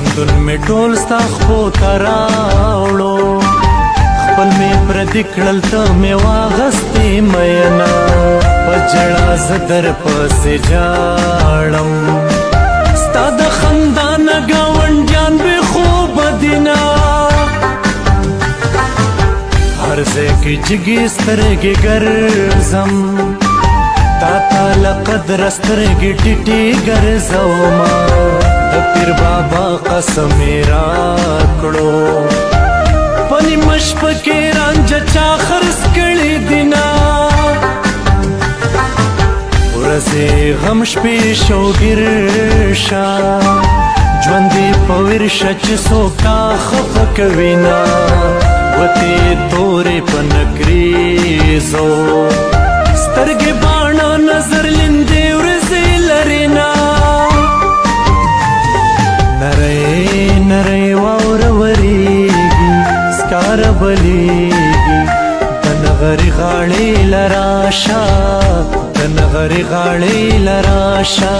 ژوندون می ټول ستا خپو ته راوړو خپل می پردي کړل ته می واغستې مینا په ژړا زه در پسې جاړم ستا د خندا نه ګاونډیان بې خوبه دینه هر ځای کې جګې سترګې ګرځم تا ته له قدره سترګې ټیټې ګرځومه د پیر بابا قسم یې راکړو په نیمه شپه کې رانجه چا خرڅ کړې دینه ورځې غم شپې شوګیر شه ژوندې په ورشه چې څوک تا خفه کوي نه وتې تورې په نکریزو سترګې باڼه نظر لیندې ورځې لرې نه نری نری واوره ورېږي سکاره بلیږي د نغري غاړې له راشه د نغري غاړې له راشه